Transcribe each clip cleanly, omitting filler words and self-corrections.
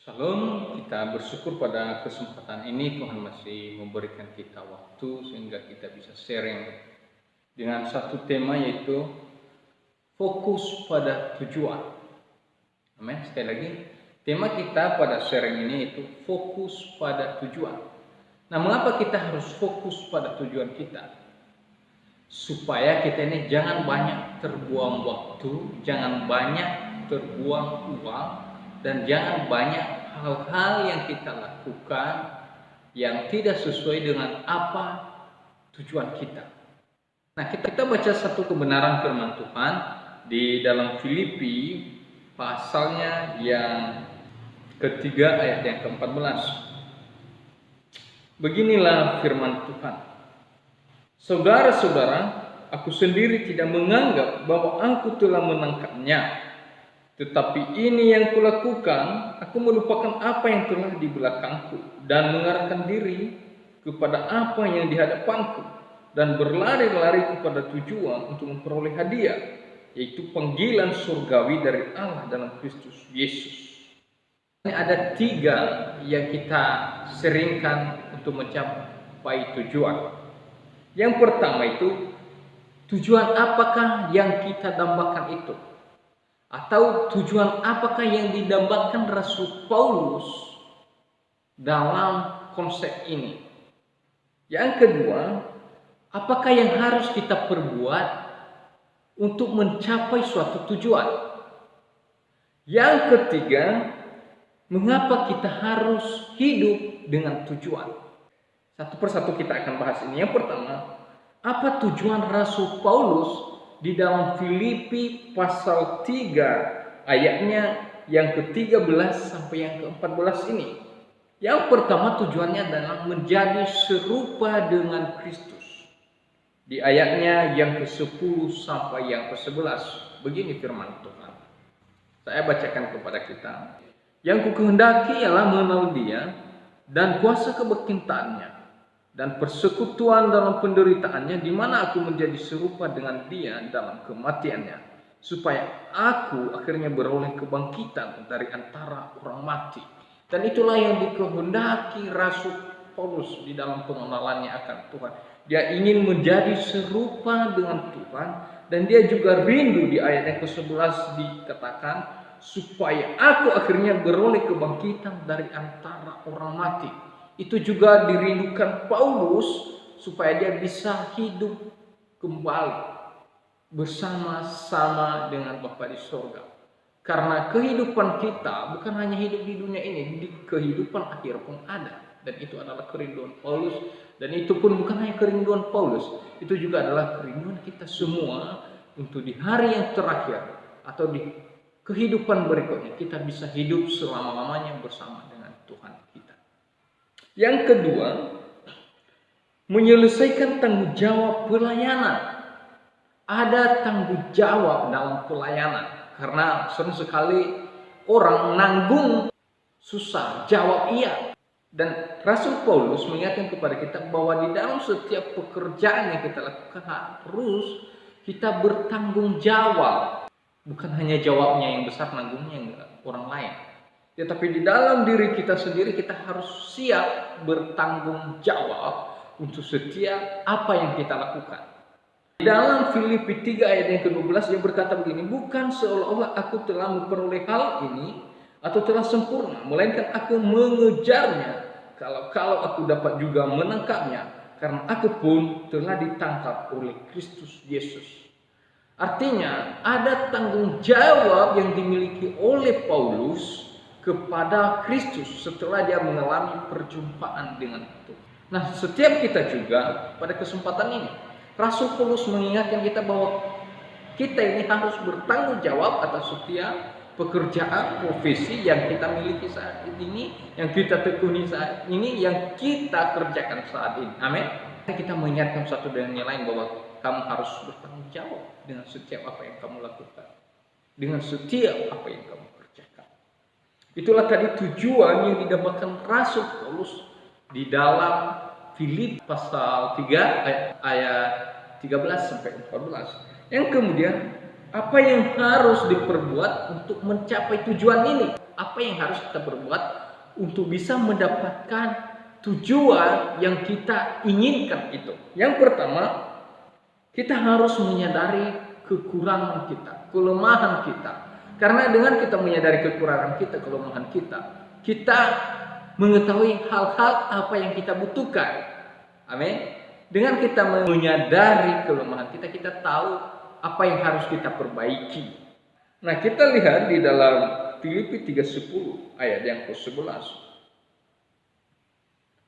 Shalom, kita bersyukur pada kesempatan ini Tuhan masih memberikan kita waktu sehingga kita bisa sharing dengan satu tema, yaitu fokus pada tujuan. Amin. Sekali lagi, tema kita pada sharing ini yaitu fokus pada tujuan. Nah, mengapa kita harus fokus pada tujuan kita? Supaya kita ini jangan banyak terbuang waktu, jangan banyak terbuang uang, dan jangan banyak hal-hal yang kita lakukan yang tidak sesuai dengan apa tujuan kita. Nah, kita baca satu kebenaran firman Tuhan di dalam Filipi pasalnya yang ketiga ayat yang ke-14. Beginilah firman Tuhan. Saudara-saudara, aku sendiri tidak menganggap bahwa aku telah menangkapnya. Tetapi ini yang kulakukan, aku melupakan apa yang telah di belakangku dan mengarahkan diri kepada apa yang di hadapanku dan berlari-lari kepada tujuan untuk memperoleh hadiah, yaitu panggilan surgawi dari Allah dalam Kristus Yesus. Ini ada 3 yang kita seringkan untuk mencapai tujuan. Yang pertama itu, tujuan apakah yang kita dambakan itu? Atau tujuan apakah yang didambakan Rasul Paulus dalam konsep ini? Yang kedua, apakah yang harus kita perbuat untuk mencapai suatu tujuan? Yang ketiga, mengapa kita harus hidup dengan tujuan? Satu persatu kita akan bahas ini. Yang pertama, apa tujuan Rasul Paulus di dalam Filipi pasal 3 ayatnya yang ke-13 sampai yang ke-14 ini? Yang pertama, tujuannya adalah menjadi serupa dengan Kristus. Di ayatnya yang ke-10 sampai yang ke-11, begini firman Tuhan. Saya bacakan kepada kita. Yang kukehendaki ialah mengenal Dia dan kuasa kebangkitaannya dan persekutuan dalam penderitaannya, di mana aku menjadi serupa dengan Dia dalam kematiannya, supaya aku akhirnya beroleh kebangkitan dari antara orang mati. Dan itulah yang dikehendaki Rasul Paulus di dalam pengenalannya akan Tuhan. Dia ingin menjadi serupa dengan Tuhan, dan dia juga rindu. Di ayat yang ke-11 dikatakan, supaya aku akhirnya beroleh kebangkitan dari antara orang mati. Itu juga dirindukan Paulus, supaya dia bisa hidup kembali bersama-sama dengan Bapa di surga. Karena kehidupan kita bukan hanya hidup di dunia ini, di kehidupan akhir pun ada. Dan itu adalah kerinduan Paulus. Dan itu pun bukan hanya kerinduan Paulus, itu juga adalah kerinduan kita semua, untuk di hari yang terakhir atau di kehidupan berikutnya kita bisa hidup selama-lamanya bersama dengan Tuhan kita. Yang kedua, menyelesaikan tanggung jawab pelayanan. Ada tanggung jawab dalam pelayanan, karena sering sekali orang nanggung susah jawab iya. Dan Rasul Paulus mengingatkan kepada kita bahwa di dalam setiap pekerjaan yang kita lakukan harus kita bertanggung jawab. Bukan hanya jawabnya yang besar, nanggungnya orang lain. Tetapi di dalam diri kita sendiri kita harus siap bertanggung jawab untuk setiap apa yang kita lakukan. Di dalam Filipi 3 ayat yang ke-12 dia berkata begini, bukan seolah-olah aku telah memperoleh hal ini atau telah sempurna, melainkan aku mengejarnya, kalau aku dapat juga menangkapnya, karena aku pun telah ditangkap oleh Kristus Yesus. Artinya ada tanggung jawab yang dimiliki oleh Paulus kepada Kristus setelah dia mengalami perjumpaan dengan Tuhan. Nah, setiap kita juga pada kesempatan ini, Rasul Paulus mengingatkan kita bahwa kita ini harus bertanggung jawab atas setiap pekerjaan, profesi yang kita miliki saat ini, yang kita tekuni saat ini, yang kita kerjakan saat ini. Amin. Kita mengingatkan satu dengan yang lain bahwa kamu harus bertanggung jawab dengan setiap apa yang kamu lakukan, dengan setiap apa yang kamu kerjakan. Itulah tadi tujuan yang didambakan Rasul Paulus di dalam Filipi pasal 3 ayat 13 sampai 14. Yang kemudian, apa yang harus diperbuat untuk mencapai tujuan ini? apa yang harus kita berbuat untuk bisa mendapatkan tujuan yang kita inginkan itu. Yang pertama, kita harus menyadari kekurangan kita, kelemahan kita. Karena dengan kita menyadari kekurangan kita, kelemahan kita, kita mengetahui hal-hal apa yang kita butuhkan. Amin. Dengan kita menyadari kelemahan kita, kita tahu apa yang harus kita perbaiki. Nah, kita lihat di dalam Filipi 3:10 ayat yang ke-11.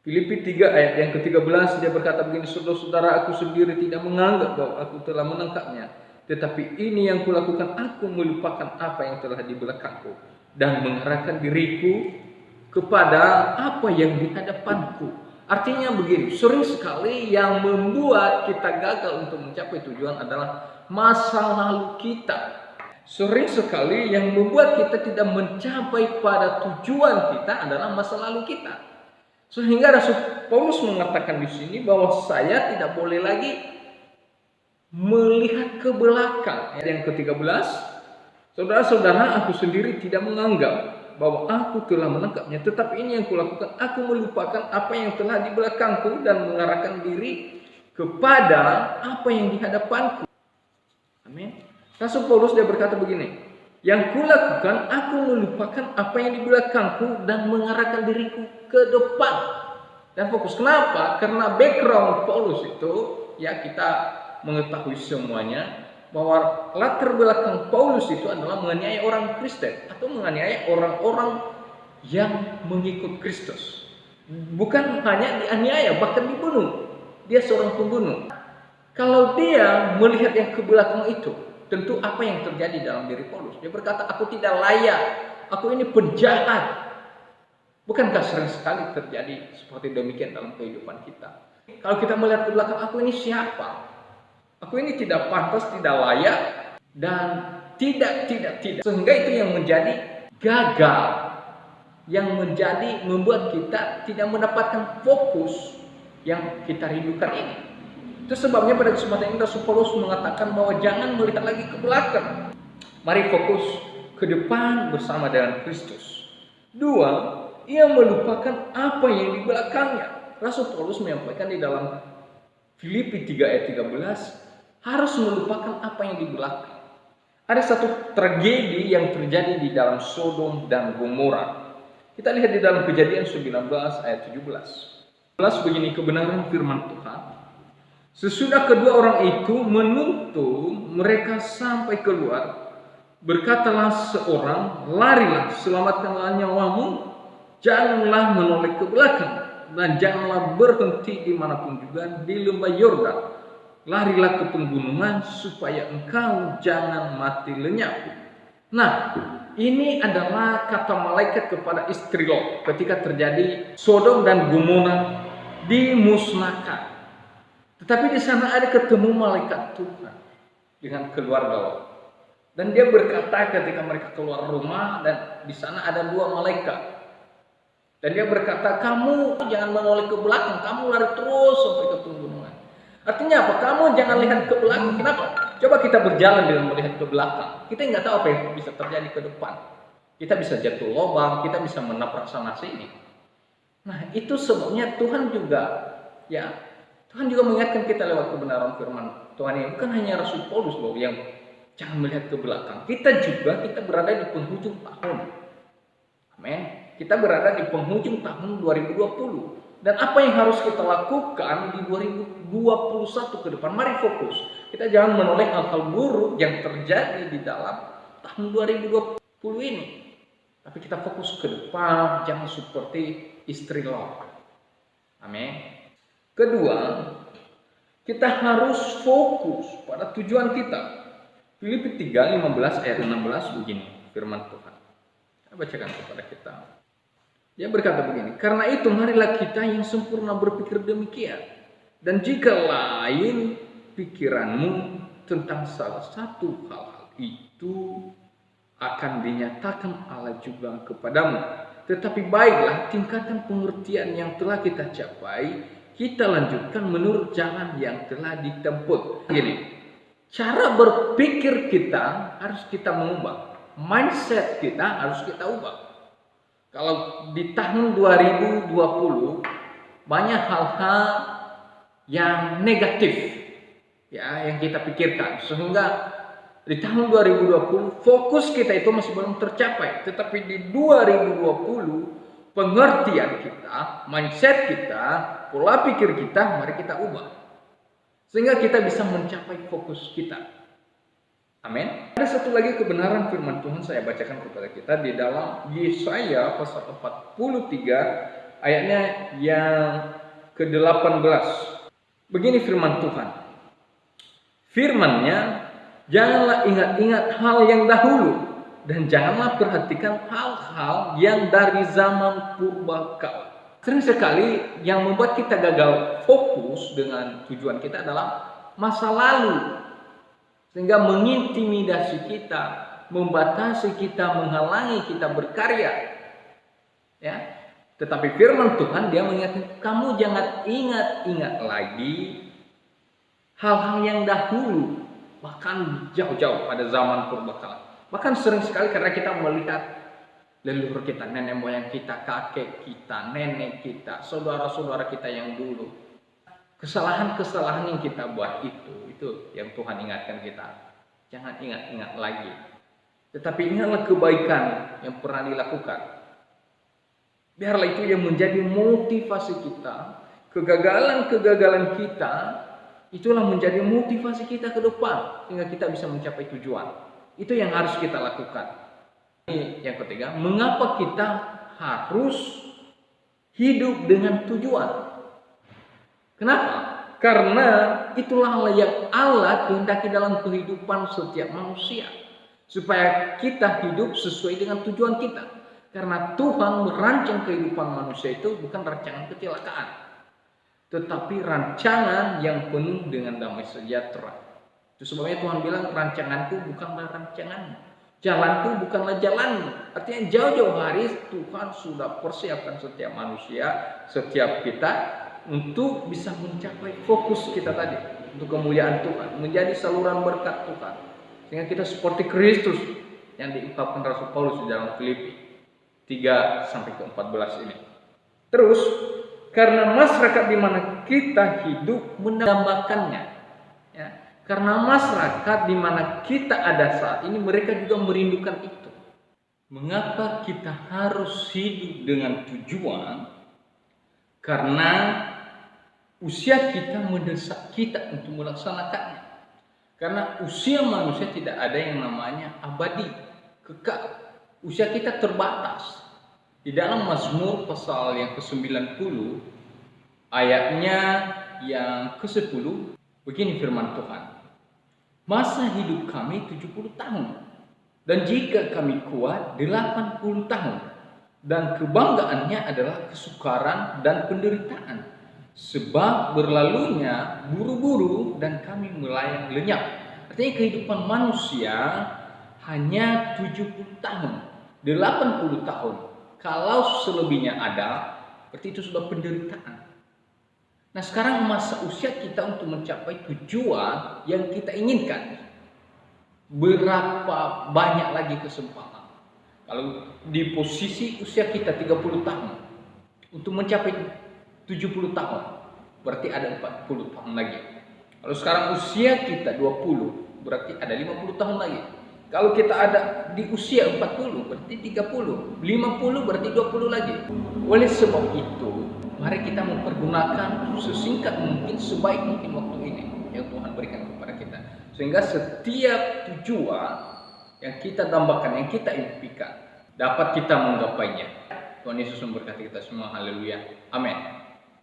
Filipi 3 ayat yang ke-13, dia berkata begini, saudara-saudara, aku sendiri tidak menganggap bahwa aku telah menangkapnya, tetapi ini yang kulakukan, aku melupakan apa yang telah di belakangku dan mengarahkan diriku kepada apa yang di hadapanku. Artinya begini, sering sekali yang membuat kita gagal untuk mencapai tujuan adalah masa lalu kita. Sering sekali yang membuat kita tidak mencapai pada tujuan kita adalah masa lalu kita. Sehingga Rasul Paulus mengatakan di sini bahwa saya tidak boleh lagi melihat ke belakang. Yang ke-13, saudara-saudara, aku sendiri tidak menganggap bahwa aku telah menangkapnya, tetapi ini yang kulakukan, aku melupakan apa yang telah di belakangku dan mengarahkan diri kepada apa yang di hadapanku. Amin. Rasul Paulus dia berkata begini, yang kulakukan, aku melupakan apa yang di belakangku dan mengarahkan diriku ke depan. Dan fokus. Kenapa? Karena background Paulus itu, ya kita mengetahui semuanya, bahwa latar belakang Paulus itu adalah menganiaya orang Kristen atau menganiaya orang-orang yang mengikut Kristus. Bukan hanya dianiaya, bahkan dibunuh. Dia seorang pembunuh. Kalau dia melihat yang ke belakang itu, tentu apa yang terjadi dalam diri Paulus? Dia berkata, aku tidak layak, aku ini penjahat. Bukankah sering sekali terjadi seperti demikian dalam kehidupan kita? Kalau kita melihat ke belakang, aku ini siapa? Aku ini tidak pantas, tidak layak, dan tidak. Sehingga itu yang menjadi gagal, yang menjadi membuat kita tidak mendapatkan fokus yang kita rindukan ini. Itu sebabnya pada kesempatan ini Rasul Paulus mengatakan bahwa jangan melihat lagi ke belakang. Mari fokus ke depan bersama dengan Kristus. 2, ia melupakan apa yang di belakangnya. Rasul Paulus menyampaikan di dalam Filipi 3 ayat 13, harus melupakan apa yang di belakang. Ada satu tragedi yang terjadi di dalam Sodom dan Gomora. Kita lihat di dalam Kejadian 19 ayat 17. Begini kebenaran firman Tuhan. Sesudah kedua orang itu menuntun mereka sampai keluar, berkatalah seorang, larilah, selamatkanlah nyawamu, janganlah menoleh ke belakang, dan janganlah berhenti dimanapun juga di lembah Yordan. Larilah ke penggunungan supaya engkau jangan mati lenyap. Nah, ini adalah kata malaikat kepada istri Lot ketika terjadi Sodom dan Gomora dimusnahkan. Tetapi di sana ada ketemu malaikat Tuhan dengan keluarga Lot. Dan dia berkata ketika mereka keluar rumah dan di sana ada 2 malaikat. Dan dia berkata, kamu jangan menoleh ke belakang, kamu lari terus sampai ke penggunungan. Artinya apa? Kamu jangan lihat ke belakang. Kenapa? Coba kita berjalan dengan melihat ke belakang. Kita nggak tahu apa yang bisa terjadi ke depan. Kita bisa jatuh lubang, kita bisa menabrak sana sini. Nah, itu sebabnya Tuhan juga mengingatkan kita lewat kebenaran firman Tuhan ini. Bukan hanya Rasul Paulus loh yang jangan melihat ke belakang. Kita berada di penghujung tahun. Amin. Kita berada di penghujung tahun 2020. Dan apa yang harus kita lakukan di 2021 ke depan? Mari fokus. Kita jangan menoleh hal-hal buruk yang terjadi di dalam tahun 2020 ini. Tapi kita fokus ke depan, jangan seperti istri Lot. Amin. Kedua, kita harus fokus pada tujuan kita. Filipi 3:15 ayat 16 begini firman Tuhan. Saya bacakan kepada kita. Dia berkata begini, karena itu marilah kita yang sempurna berpikir demikian. Dan jika lain pikiranmu tentang salah satu hal itu akan dinyatakan Allah juga kepadamu. Tetapi baiklah tingkatkan pengertian yang telah kita capai, kita lanjutkan menurut jalan yang telah ditempuh. Gini, cara berpikir kita harus kita mengubah, mindset kita harus kita ubah. Kalau di tahun 2020 banyak hal-hal yang negatif ya yang kita pikirkan, sehingga di tahun 2020 fokus kita itu masih belum tercapai. Tetapi di 2020 pengertian kita, mindset kita, pola pikir kita, mari kita ubah sehingga kita bisa mencapai fokus kita. Amin. Ada satu lagi kebenaran firman Tuhan saya bacakan kepada kita di dalam Yesaya pasal 43 ayatnya yang ke-18. Begini firman Tuhan. Firman-Nya, janganlah ingat-ingat hal yang dahulu dan janganlah perhatikan hal-hal yang dari zaman purbakala. Sering sekali yang membuat kita gagal fokus dengan tujuan kita adalah masa lalu, sehingga mengintimidasi kita, membatasi kita, menghalangi kita berkarya. Ya. Tetapi firman Tuhan dia mengingatkan kamu jangan ingat-ingat lagi hal-hal yang dahulu, bahkan jauh-jauh pada zaman purbakala. Bahkan sering sekali karena kita melihat leluhur kita, nenek moyang kita, kakek kita, nenek kita, saudara-saudara kita yang dulu. Kesalahan-kesalahan yang kita buat itu yang Tuhan ingatkan kita. Jangan ingat-ingat lagi. Tetapi ingatlah kebaikan yang pernah dilakukan. Biarlah itu yang menjadi motivasi kita. Kegagalan-kegagalan kita, itulah menjadi motivasi kita ke depan. Sehingga kita bisa mencapai tujuan. Itu yang harus kita lakukan. Ini yang ketiga, mengapa kita harus hidup dengan tujuan? Kenapa? Karena itulah yang Allah kehendaki dalam kehidupan setiap manusia. Supaya kita hidup sesuai dengan tujuan kita. Karena Tuhan merancang kehidupan manusia itu bukan rancangan kecelakaan. Tetapi rancangan yang penuh dengan damai sejahtera. Itu sebabnya Tuhan bilang rancanganku bukanlah rancanganmu. Jalanku bukanlah jalanmu. Artinya jauh-jauh hari Tuhan sudah persiapkan setiap manusia, setiap kita untuk bisa mencapai fokus kita tadi, untuk kemuliaan Tuhan, menjadi saluran berkat Tuhan, sehingga kita seperti Kristus yang diungkapkan Rasul Paulus di dalam Filipi 3-14 ini. Terus, karena masyarakat di mana kita hidup mendambakannya, ya, karena masyarakat di mana kita ada saat ini mereka juga merindukan itu. Mengapa kita harus hidup dengan tujuan? Karena usia kita mendesak kita untuk melaksanakannya. Karena usia manusia tidak ada yang namanya abadi, kekal. Usia kita terbatas. Di dalam Mazmur pasal yang ke-90 ayatnya yang ke-10 begini firman Tuhan. Masa hidup kami 70 tahun dan jika kami kuat 80 tahun dan kebanggaannya adalah kesukaran dan penderitaan. Sebab berlalunya buru-buru dan kami melayang lenyap. Artinya kehidupan manusia hanya 70 tahun, 80 tahun. Kalau selebihnya ada, berarti itu sudah penderitaan. Nah sekarang masa usia kita untuk mencapai tujuan yang kita inginkan. Berapa banyak lagi kesempatan. Kalau di posisi usia kita 30 tahun, untuk mencapai 70 tahun, berarti ada 40 tahun lagi. Kalau sekarang usia kita 20, berarti ada 50 tahun lagi. Kalau kita ada di usia 40, berarti 30, 50 berarti 20 lagi. Oleh sebab itu, mari kita mempergunakan sesingkat mungkin, sebaik mungkin waktu ini yang Tuhan berikan kepada kita. Sehingga setiap tujuan yang kita dambakan, yang kita impikan, dapat kita menggapainya. Tuhan Yesus memberkati kita semua. Haleluya. Amin.